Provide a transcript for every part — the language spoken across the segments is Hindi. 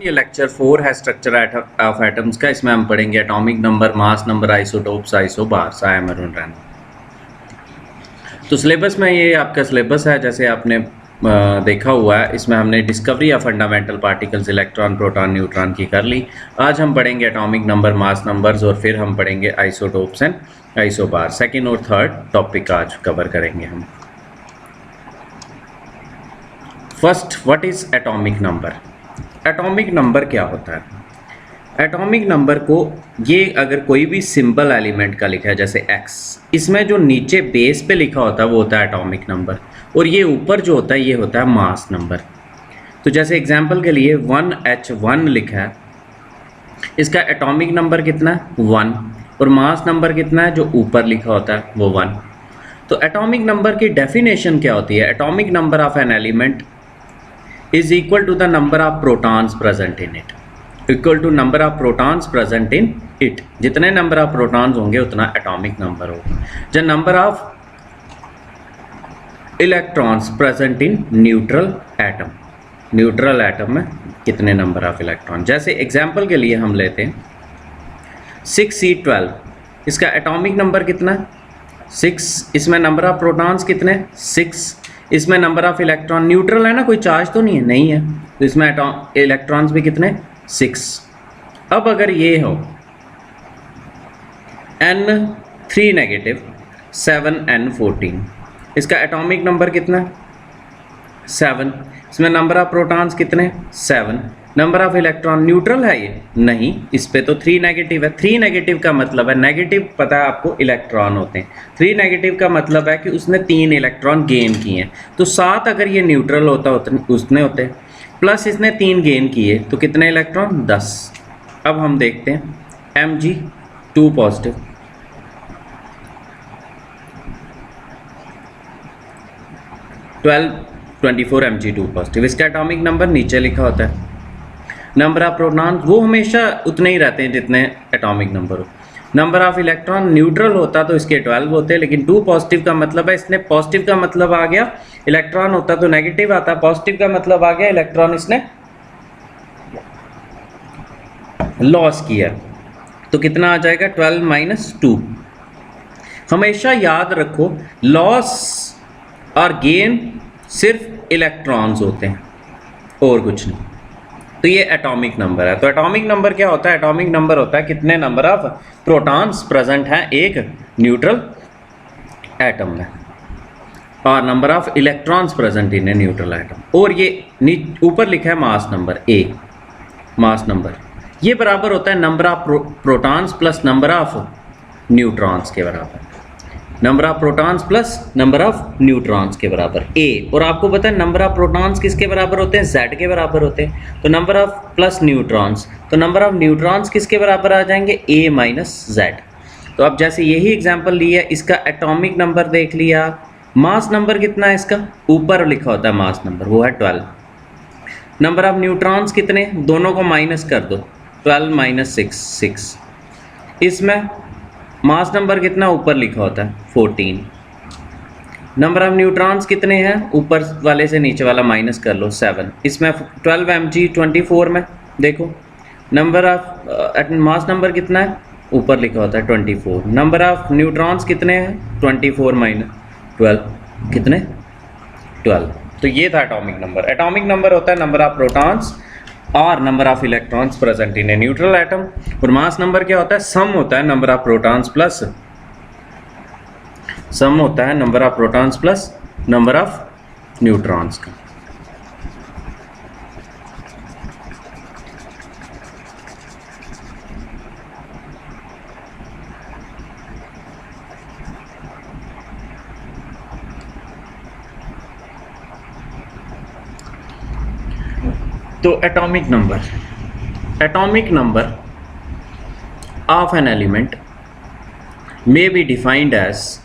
ये लेक्चर 4 है स्ट्रक्चर ऑफ एटम्स का। इसमें हम पढ़ेंगे atomic number, mass number, isotopes, isobars. I am Arun Raina. तो सिलेबस में ये आपका सिलेबस है, जैसे आपने देखा हुआ है। इसमें हमने discovery of fundamental particles, electron, proton, neutron की कर ली। आज हम पढ़ेंगे एटॉमिक नंबर, मास नंबर्स और फिर हम पढ़ेंगे आइसोटोप्स एंड आइसोबार। सेकेंड और थर्ड टॉपिक आज कवर करेंगे हम। First, what is atomic number? Atomic number क्या होता है? एटॉमिक नंबर को ये अगर कोई भी सिंपल एलिमेंट का लिखा है जैसे x, इसमें जो नीचे बेस पे लिखा होता है वो होता है एटॉमिक नंबर, और ये ऊपर जो होता है ये होता है मास नंबर। तो जैसे एग्जांपल के लिए 1H1 लिखा है, इसका एटॉमिक नंबर कितना है? 1, और मास नंबर कितना है जो ऊपर लिखा होता है वो 1। तो एटॉमिक नंबर की डेफिनेशन क्या होती है? Atomic number of an element is equal to the number of protons present in it, equal to number of protons present in it। जितने नंबर ऑफ प्रोटॉन्स होंगे उतना एटॉमिक नंबर होगा। जो number of electrons present in neutral atom, neutral atom में कितने नंबर ऑफ इलेक्ट्रॉन। जैसे एग्जांपल के लिए हम लेते हैं 6C12, इसका एटॉमिक नंबर कितना है? 6। इसमें नंबर ऑफ प्रोटॉन्स कितने? 6। इसमें नंबर ऑफ इलेक्ट्रॉन, न्यूट्रल है ना, कोई चार्ज तो नहीं है, नहीं है, तो इसमें इलेक्ट्रॉन्स भी कितने? 6। अब अगर ये हो N3 नेगेटिव 7N14, इसका एटॉमिक नंबर कितना है? 7। इसमें नंबर ऑफ प्रोटॉन्स कितने? 7। नंबर ऑफ इलेक्ट्रॉन, न्यूट्रल है ये? नहीं, इस पे तो 3 नेगेटिव है। 3 नेगेटिव का मतलब है, नेगेटिव पता है आपको इलेक्ट्रॉन होते हैं, 3 नेगेटिव का मतलब है कि उसने 3 इलेक्ट्रॉन गेन किए हैं। तो 7 अगर ये न्यूट्रल होता उसने होते, प्लस इसने 3 गेन किए, तो कितने इलेक्ट्रॉन? 10। अब हम देखते हैं Mg2 पॉजिटिव, 24 Mg2 पॉजिटिव, इसका एटॉमिक नंबर नीचे लिखा होता है। नंबर ऑफ प्रोटॉन वो हमेशा उतने ही रहते हैं जितने एटॉमिक नंबर हो। नंबर ऑफ इलेक्ट्रॉन, न्यूट्रल होता तो इसके 12 होते हैं, लेकिन 2 पॉजिटिव का मतलब है, इसने पॉजिटिव का मतलब आ गया, इलेक्ट्रॉन होता तो नेगेटिव आता, पॉजिटिव का मतलब आ गया इलेक्ट्रॉन इसने लॉस किया, तो कितना आ जाएगा? 12 - 2। हमेशा याद रखो, लॉस और गेन सिर्फ इलेक्ट्रॉन्स होते हैं और कुछ नहीं। तो ये एटॉमिक नंबर है। तो एटॉमिक नंबर क्या होता है? एटॉमिक नंबर होता है कितने नंबर ऑफ प्रोटॉन्स प्रेजेंट हैं एक न्यूट्रल एटम में, और number of electrons present in a neutral atom. और ये ऊपर लिखा है mass number, A mass number, ये बराबर होता है number of protons plus number of neutrons के बराबर, number of protons plus number of neutrons के बराबर A। और आपको पता है नंबर ऑफ प्रोटॉन्स किसके बराबर होते हैं? Z के बराबर होते हैं। तो नंबर ऑफ प्लस न्यूट्रॉन्स, तो नंबर ऑफ न्यूट्रॉन्स किसके बराबर आ जाएंगे? A - Z। तो अब जैसे यही एग्जांपल लिया, इसका एटॉमिक नंबर देख लिया, मास नंबर कितना है इसका? ऊपर लिखा होता है मास नंबर, वो है 12। नंबर ऑफ न्यूट्रॉन्स कितने? दोनों को माइनस कर दो, 12 - 6। इसमें मास नंबर कितना ऊपर लिखा होता है? 14। नंबर ऑफ न्यूट्रॉन्स कितने हैं? ऊपर वाले से नीचे वाला माइनस कर लो, 7। इसमें 12 Mg24 में देखो, नंबर ऑफ मास नंबर कितना है? ऊपर लिखा होता है 24। नंबर ऑफ न्यूट्रॉन्स कितने हैं? 24 - 12 कितने? 12। तो ये था एटॉमिक नंबर। एटॉमिक नंबर होता है नंबर ऑफ प्रोटॉन्स और number of electrons present in a neutral atom. और मास नंबर क्या होता है? सम होता है नंबर ऑफ प्रोटॉन्स प्लस, सम होता है number of protons plus number of neutrons का। तो atomic number of an element may be defined as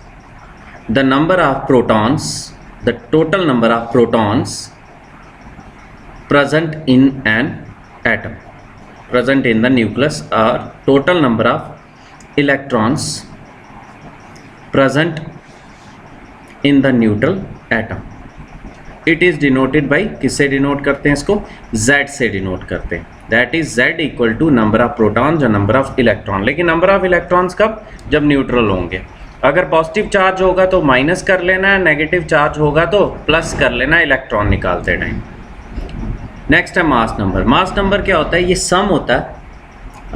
the number of protons, the total number of protons present in an atom, present in the nucleus, or total number of electrons present in the neutral atom। It is denoted by, किससे डिनोट करते हैं इसको, Z से डिनोट करते हैं, that is Z equal to number of protons और नंबर ऑफ इलेक्ट्रॉन। लेकिन नंबर ऑफ इलेक्ट्रॉन्स कब, जब न्यूट्रल होंगे। अगर पॉजिटिव चार्ज होगा तो माइनस कर लेना है, नेगेटिव चार्ज होगा तो प्लस कर लेना है इलेक्ट्रॉन निकालते टाइम। नेक्स्ट है मास नंबर। मास नंबर क्या होता है, ये सम होता है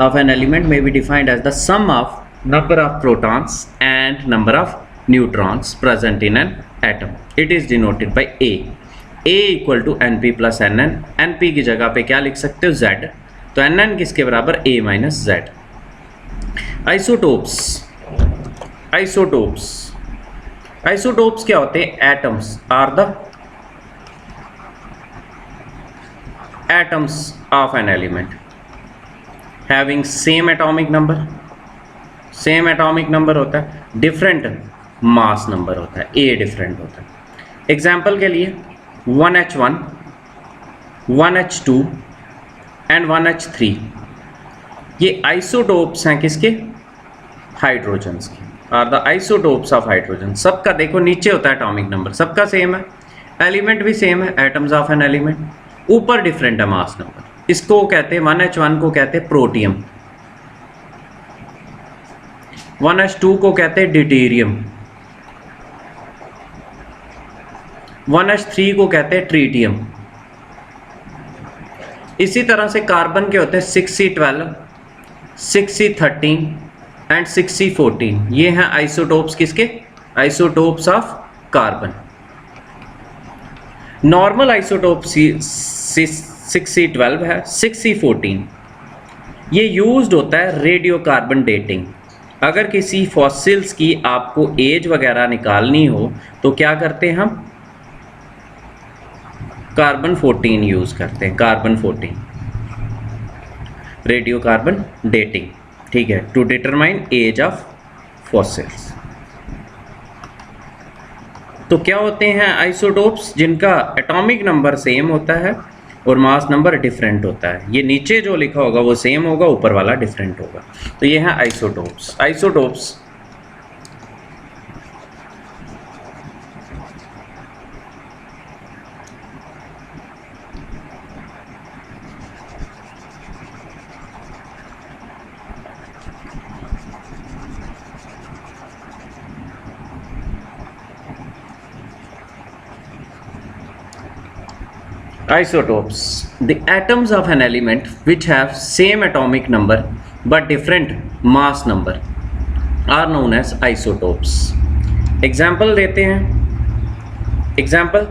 ऑफ एन एलिमेंट में be defined as the sum of number of protons and number of neutrons present in an atom. It is denoted by A. A equal to Np plus Nn. Np की जगह पे क्या लिख सकते हो, Z, तो Nn किसके बराबर, A minus Z. Isotopes, isotopes, isotopes क्या होते हैं, atoms are the atoms of an element having same atomic number, same atomic number होता है, डिफरेंट मास नंबर होता है, ए डिफरेंट होता है। एग्जाम्पल के लिए 1H1, 1H2 एंड 1H3 ये आइसोटोप्स हैं किसके, हाइड्रोजन्स के, are the isotopes of hydrogen. सबका देखो नीचे होता है एटॉमिक नंबर, सबका सेम है, एलिमेंट भी सेम है, एटम्स ऑफ एन एलिमेंट, ऊपर डिफरेंट है मास नंबर। इसको कहते हैं 1H1 को कहते हैं प्रोटियम, 1H2 को कहते हैं ड्यूटेरियम, 1H3 को कहते हैं ट्रीटियम। इसी तरह से कार्बन के होते हैं 6C12, 6C13 एंड 6C14। ये हैं आइसोटोप्स किसके, isotopes of carbon. Normal isotope 6C12 है, 6C14 ये यूज्ड होता है रेडियो कार्बन डेटिंग। अगर किसी फॉसिल्स की आपको एज वगैरह निकालनी हो तो क्या करते हैं हम, कार्बन 14 यूज करते हैं, कार्बन 14 रेडियो कार्बन डेटिंग, ठीक है, to determine age of fossils. तो क्या होते हैं आइसोटोप्स, जिनका एटॉमिक नंबर सेम होता है और मास नंबर डिफरेंट होता है। ये नीचे जो लिखा होगा वो सेम होगा, ऊपर वाला डिफरेंट होगा। तो ये है isotopes. Isotopes Isotopes, the atoms of an element which have same atomic number but different mass number are known as isotopes. Example देते हैं, example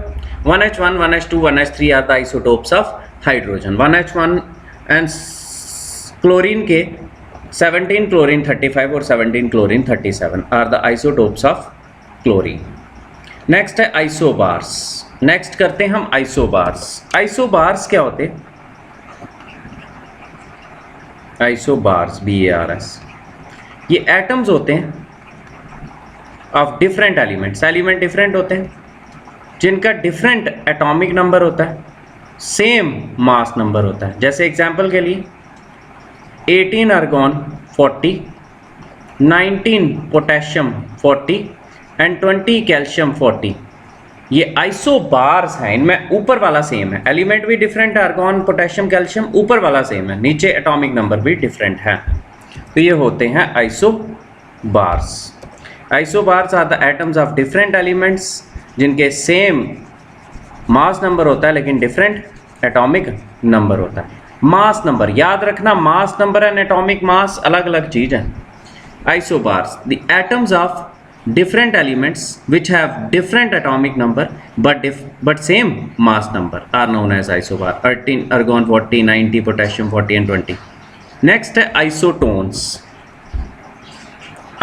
1H1, 1H2, 1H3 are the isotopes of hydrogen. 1H1 and chlorine के 17 chlorine 35 और 17 chlorine 37 are the isotopes of chlorine. Next है isobars. नेक्स्ट करते हैं हम आइसोबार्स। आइसोबार्स क्या होते हैं, आइसोबार्स BARS, ये एटम्स होते हैं of different elements, element different होते हैं जिनका डिफरेंट एटॉमिक नंबर होता है, सेम मास नंबर होता है। जैसे एग्जांपल के लिए 18 आर्गॉन 40, 19 पोटेशियम 40 एंड 20 कैल्शियम 40, ये आइसोबार्स हैं। इनमें ऊपर वाला सेम है, एलिमेंट भी डिफरेंट है, आर्गॉन पोटेशियम कैल्शियम, ऊपर वाला सेम है, नीचे एटॉमिक नंबर भी डिफरेंट है। तो ये होते हैं isobars. Isobars are the atoms of different elements जिनके सेम मास नंबर होता है लेकिन डिफरेंट एटॉमिक नंबर होता है। मास नंबर याद रखना, mass number and atomic mass अलग अलग चीज है। Isobars, the atoms of different elements which have different atomic number but same mass number are known as isobar. 18 argon 40, 90 potassium 40 and 20. Next है isotones.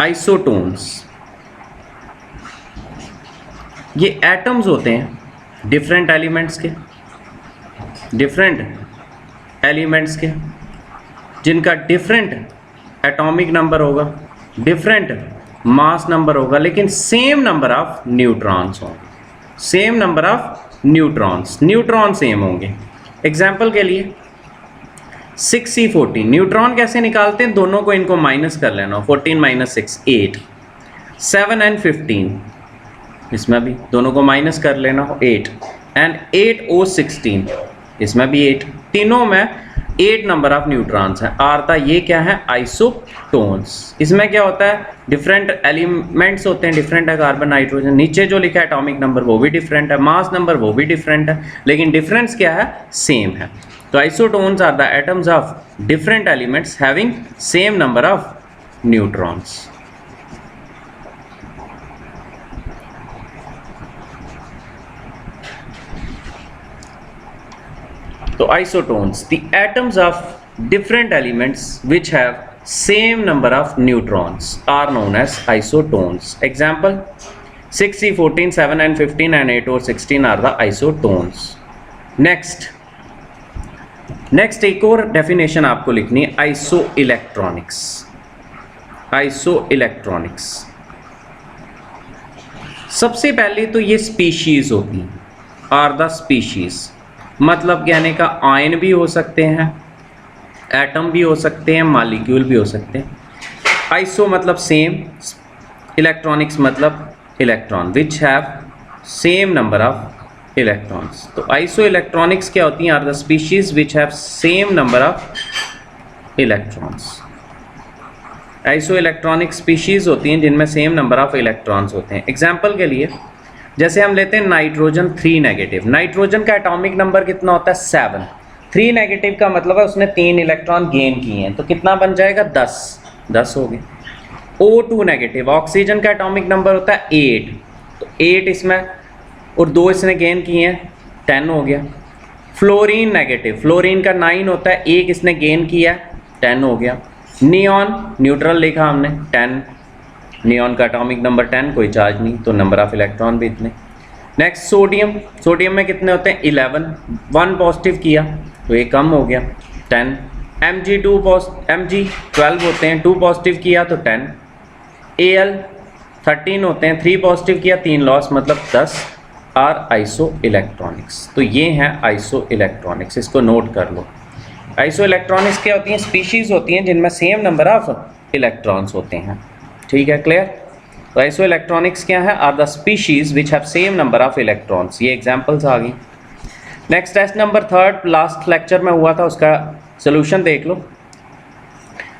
Isotones ये atoms होते हैं different elements के जिनका different atomic number होगा, different मास नंबर होगा, लेकिन सेम नंबर ऑफ न्यूट्रॉन्स होंगे, same number of neutron same होंगे। एग्जाम्पल के लिए 6C14, न्यूट्रॉन कैसे निकालते हैं, दोनों को इनको माइनस कर लेना, 14 माइनस 6 8, 7 and 15 इसमें भी दोनों को माइनस कर लेना हो 8, एंड 8O16, इसमें भी 8, तीनों में 8 नंबर ऑफ न्यूट्रॉन्स हैं। आरता ये क्या है, आइसोटोन्स। इसमें क्या होता है, डिफरेंट एलिमेंट्स होते हैं, डिफरेंट है कार्बन नाइट्रोजन, नीचे जो लिखा है एटॉमिक नंबर वो भी डिफरेंट है, मास नंबर वो भी डिफरेंट है, लेकिन डिफरेंस क्या है, सेम है। तो isotones are the atoms of different elements having same number of neutrons. तो isotones, the atoms of different elements which have same number of neutrons are known as isotones. Example, 6, 14, 7 and 15 and 8 or 16 are the isotones. Next एक और definition आपको लिखनी है, isoelectronics. Isoelectronics सबसे पहले तो ये species होती हैं, are the species, मतलब कहने का आयन भी हो सकते हैं, एटम भी हो सकते हैं, मॉलिक्यूल भी हो सकते हैं। आइसो मतलब सेम, इलेक्ट्रॉनिक्स मतलब electron, which have same number of electrons. तो आइसो इलेक्ट्रॉनिक्स क्या होती हैं, are the species which have same number of electrons. Iso electronic species होती हैं जिनमें सेम नंबर ऑफ इलेक्ट्रॉन्स होते हैं। एग्जाम्पल के लिए जैसे हम लेते हैं नाइट्रोजन 3 नेगेटिव, नाइट्रोजन का एटॉमिक नंबर कितना होता है, 7। 3 नेगेटिव का मतलब है उसने 3 इलेक्ट्रॉन गेन किए हैं, तो कितना बन जाएगा, 10 हो गए। O2 नेगेटिव, ऑक्सीजन का एटॉमिक नंबर होता है 8, तो 8 इसमें और 2 इसने गेन किए हैं, 10 हो गया। फ्लोरीन नेगेटिव, फ्लोरीन का 9 होता है, 1 इसने गेन किया, 10 हो गया। नियॉन न्यूट्रल लिखा हमने, 10, नियॉन का एटॉमिक नंबर 10, कोई चार्ज नहीं, तो नंबर ऑफ इलेक्ट्रॉन भी इतने। नेक्स्ट सोडियम, सोडियम में कितने होते हैं, 11, 1 पॉजिटिव किया तो ये कम हो गया, 10। Mg 12 होते हैं, 2 पॉजिटिव किया तो 10। Al 13 होते हैं, 3 पॉजिटिव किया 3 लॉस, मतलब 10 आर आइसो इलेक्ट्रॉनिक्स। तो ये हैं आइसो इलेक्ट्रॉनिक्स, इसको नोट कर लो। आइसो इलेक्ट्रॉनिक्स क्या होती हैं, स्पीशीज होती हैं जिनमें सेम नंबर ऑफ इलेक्ट्रॉन्स होते हैं। ठीक है, क्लियर। तो आइसो इलेक्ट्रॉनिक्स क्या है, are the species which have same number of electrons. ये एग्जांपल्स आ गई। Next test number 3 last lecture में हुआ था, उसका सोल्यूशन देख लो।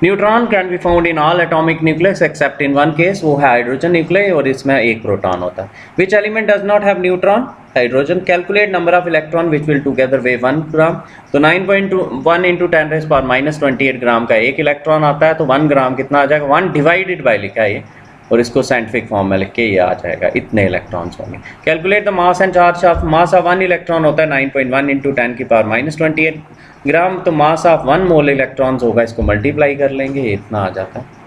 Neutron can be found in all atomic nucleus except in one case, वो है हाइड्रोजन न्यूक्लियस और इसमें एक प्रोटॉन होता है। Which element does not have neutron, hydrogen. Calculate number of electron which will together weigh 1 gram. तो 9.1 इंटू 10⁻⁻28 ग्राम का एक इलेक्ट्रॉन आता है, तो 1 ग्राम कितना आ जाएगा, 1 डिवाइडेड बाई लिखा है ये, और इसको साइंटिफिक फॉर्म में लिख के ये आ जाएगा, इतने इलेक्ट्रॉन्स होंगे। Calculate the mass and charge of, mass of 1 electron होता है 9.1 इंटू 10⁻⁻28 ग्राम, तो मास ऑफ 1 मोल इलेक्ट्रॉन्स होगा, इसको मल्टीप्लाई कर लेंगे, ये इतना आ जाता है।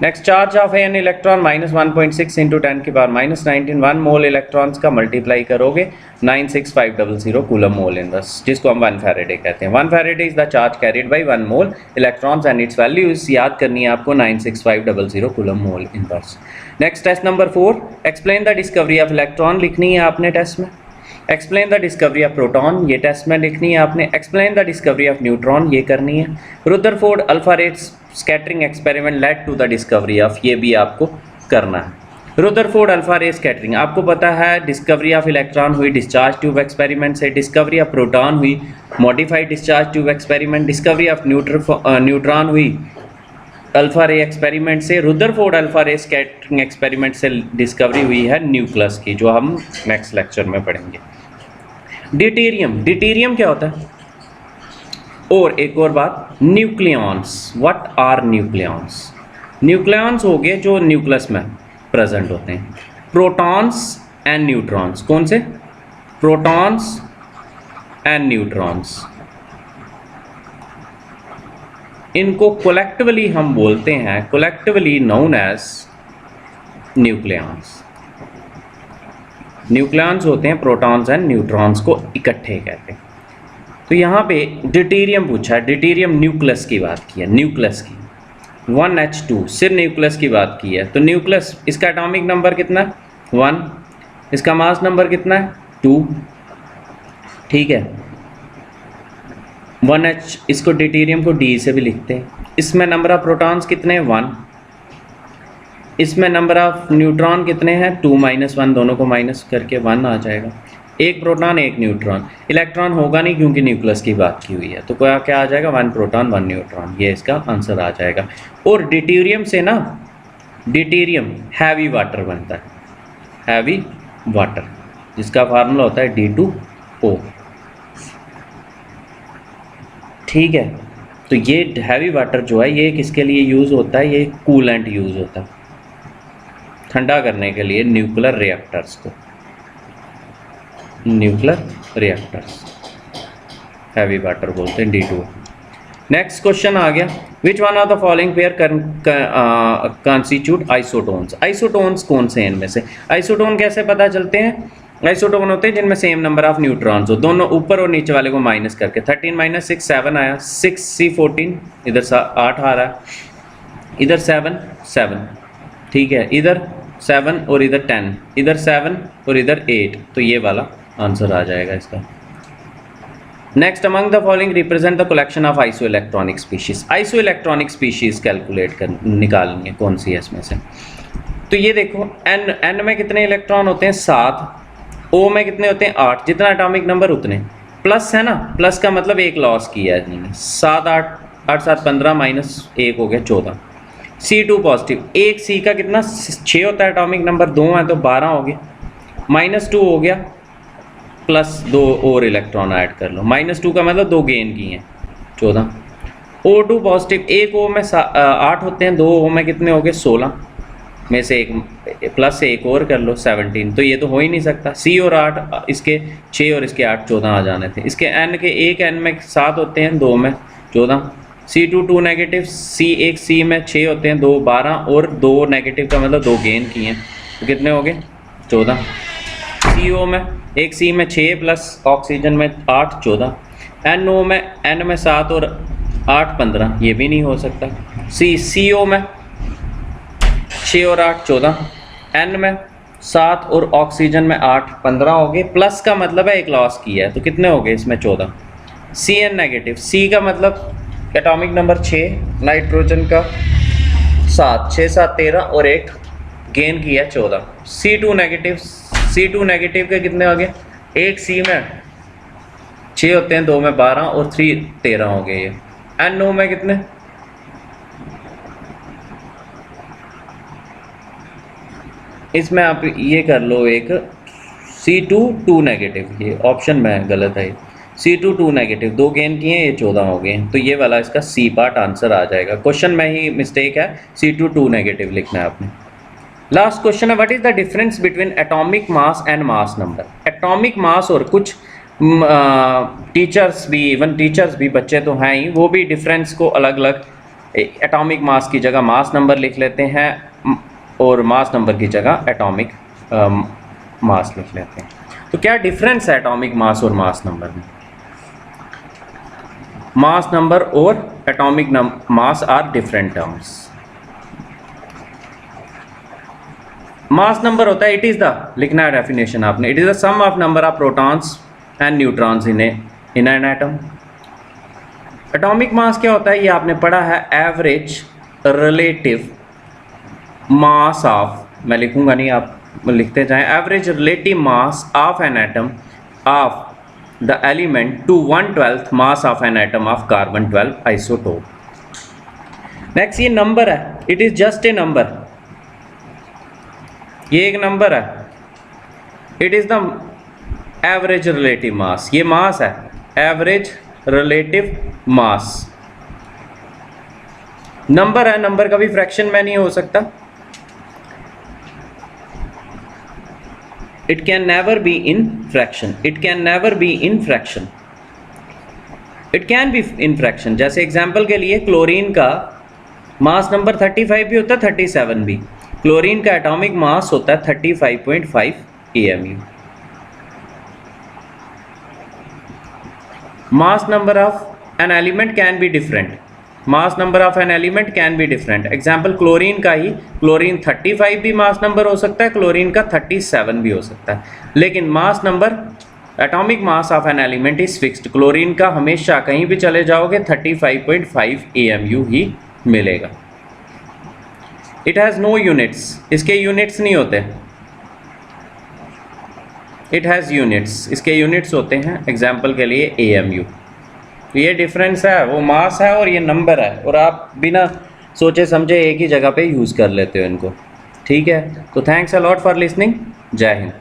Next charge of an electron -1.6 into 10⁻⁻19, 1 mole electrons का मल्टीप्लाई करोगे 96500 कूलम मोल इनवर्स, जिसको हम 1 फैराडे कहते हैं। 1 Faraday is the charge carried by 1 mole electrons and its value is, याद करनी है आपको, 96500 coulomb mole inverse. Next test number 4, explain the discovery of electron लिखनी है आपने टेस्ट में। Explain the discovery of proton, ये टेस्ट में लिखनी है आपने। Explain the discovery of neutron, ये करनी है। Rutherford alpha ray scattering experiment led to the discovery of, ये भी आपको करना है। रुदरफोर्ड अल्फा रे स्कैटरिंग, आपको पता है डिस्कवरी ऑफ इलेक्ट्रॉन हुई डिस्चार्ज ट्यूब एक्सपेरिमेंट से, डिस्कवरी ऑफ प्रोटॉन हुई modified discharge tube experiment, discovery of neutron हुई अल्फा रे एक्सपेरिमेंट से, रुदरफोर्ड अल्फा रे स्कैटरिंग एक्सपेरिमेंट से डिस्कवरी हुई है न्यूक्लियस की, जो हम नेक्स्ट लेक्चर में पढ़ेंगे। ड्यूटेरियम, ड्यूटेरियम क्या होता है, और एक और बात, nucleons, what are nucleons. Nucleons हो गए जो न्यूक्लियस में प्रेजेंट होते हैं। प्रोटॉन्स एंड न्यूट्रॉन्स, कौन से, प्रोटॉन्स एंड न्यूट्रॉन्स, इनको कोलेक्टिवली हम बोलते हैं, collectively known as nucleons. Nucleons होते हैं प्रोटॉन्स एंड न्यूट्रॉन्स को इकट्ठे कहते हैं। तो यहाँ पे ड्यूटेरियम पूछा है, ड्यूटेरियम न्यूक्लियस की बात की है, न्यूक्लियस की 1H2 सिर्फ न्यूक्लियस की बात की है। तो न्यूक्लियस, इसका एटॉमिक नंबर कितना है, 1, इसका मास नंबर कितना है, 2, ठीक है। 1H, इसको ड्यूटेरियम को D से भी लिखते हैं। इसमें नंबर ऑफ प्रोटॉन्स कितने हैं, 1, इसमें नंबर ऑफ न्यूट्रॉन कितने हैं, 2 - 1, दोनों को माइनस करके 1 आ जाएगा। एक प्रोटॉन एक न्यूट्रॉन, इलेक्ट्रॉन होगा नहीं क्योंकि न्यूक्लियस की बात की हुई है, तो क्या आ जाएगा, 1 प्रोटॉन 1 न्यूट्रॉन, ये इसका आंसर आ जाएगा। और ड्यूटेरियम से ना, ड्यूटेरियम हैवी वाटर बनता है, हैवी वाटर, जिसका फार्मूला होता है D2O। ठीक है, तो ये हैवी वाटर जो है ये किसके लिए यूज़ होता है, ये कूलेंट यूज़ होता है ठंडा करने के लिए न्यूक्लियर रिएक्टर्स को, न्यूक्लियर रिएक्टर्स हैवी वाटर बोलते हैं D2। नेक्स्ट क्वेश्चन आ गया, which one of the following pair constitute isotones. Isotones कौन से हैं इनमें से, आइसोटोन कैसे पता चलते हैं, आइसोटोन होते हैं जिनमें सेम नंबर ऑफ न्यूट्रॉन्स हो, दोनों ऊपर और नीचे वाले को माइनस करके, 13 माइनस 6 7 आया, 6C14, इधर 8 आ रहा है, इधर 7 7, ठीक है, इधर 7 और इधर 10, इधर 7 और इधर 8, तो ये वाला आंसर आ जाएगा इसका। Next, among the following represent the collection of iso electronic species. Iso electronic species calculate कर निकालनी है कौन सी है इसमें से, तो ये देखो एन में कितने इलेक्ट्रॉन होते हैं 7, ओ में कितने होते हैं 8, जितना एटॉमिक नंबर उतने, प्लस है ना, प्लस का मतलब एक लॉस किया है इन्होंने, 7 8 8 7 15 माइनस 1 हो गया 14। C2 पॉजिटिव, एक C का कितना 6 होता है एटॉमिक नंबर, 2 है तो 12 हो गया, -2 हो गया, प्लस 2 और इलेक्ट्रॉन ऐड कर लो, -2 का मतलब 2 गेन की हैं 14। O2 पॉजिटिव, एक O में 8 होते हैं, 2 O में कितने हो गए 16, में से एक प्लस से एक और कर लो 17, तो ये तो हो ही नहीं सकता, C और 8 इसके 6 और इसके 8 14 आ जाने थे, इसके N के एक N में 7 होते हैं, 2 में 14, C2 2 नेगेटिव, एक C में 6 होते हैं, 2 12 और 2 नेगेटिव का मतलब 2 गेन किए हैं, तो कितने हो गए 14। CO में एक C में 6 प्लस ऑक्सीजन में 8 14, NO में N में 7 और 8 15, ये भी नहीं हो सकता, CO में 6 और 8 14, N में 7 और ऑक्सीजन में 8 15 हो गए, प्लस का मतलब है एक लॉस किया है, तो कितने हो गए इसमें 14। CN नेगेटिव, C का मतलब एटॉमिक नंबर 6, नाइट्रोजन का 7, 6 7 13 और एक गेन किया 14। C2 नेगेटिव के कितने हो गए, एक C में 6 होते हैं, 2 में 12 और 3 13 हो गए ये। NO में कितने, इसमें आप ये कर लो एक C2 2 नेगेटिव, ये ऑप्शन में गलत है, C2 2 नेगेटिव 2 गेन किए, ये 14 हो गए, तो ये वाला इसका C पार्ट आंसर आ जाएगा, क्वेश्चन में ही मिस्टेक है, C2 2 नेगेटिव लिखना है आपने। लास्ट क्वेश्चन है, what is the difference between atomic mass and mass number. Atomic mass, और कुछ टीचर्स भी, इवन टीचर्स भी, बच्चे तो हैं ही, वो भी डिफरेंस को अलग अलग, एटॉमिक मास की जगह मास नंबर लिख लेते हैं और मास नंबर की जगह एटॉमिक मास लिख लेते हैं। तो क्या डिफरेंस है एटॉमिक मास और मास नंबर में? मास नंबर और atomic mass are different terms. Mass number होता है, इट इज़ द, लिखना है डेफिनेशन आपने, it is the sum of number of protons and neutrons in an atom. Atomic mass क्या होता है, ये आपने पढ़ा है, एवरेज रिलेटिव मास ऑफ, मैं लिखूंगा नहीं आप लिखते जाएं, average relative mass of an atom of the element to 1/12 mass of an atom of carbon 12 isotope. Next, ये नंबर है, it is just a number, ये एक नंबर है, it is the average relative mass, ये मास है, एवरेज रिलेटिव मास नंबर है, नंबर कभी फ्रैक्शन में नहीं हो सकता, it can never be in fraction, it can never be in fraction, it can be in fraction। जैसे एग्जांपल के लिए क्लोरीन का मास नंबर 35 भी होता है, 37 भी, क्लोरीन का एटॉमिक मास होता है 35.5 AMU। Mass number of an element can be different, mass number of an element can be different, example chlorine का ही, क्लोरीन 35 भी मास नंबर हो सकता है, क्लोरीन का 37 भी हो सकता है, लेकिन mass number, atomic mass of an element is fixed, chlorine का हमेशा कहीं भी चले जाओगे 35.5 AMU ही मिलेगा। इट हैज़ नो यूनिट्स, इसके यूनिट्स नहीं होते, इट हैज़ यूनिट्स, इसके यूनिट्स होते हैं एग्जाम्पल के लिए AMU। तो ये डिफरेंस है, वो मास है और ये नंबर है, और आप बिना सोचे समझे एक ही जगह पे यूज़ कर लेते हो इनको। ठीक है, तो thanks a lot for listening. जय हिंद।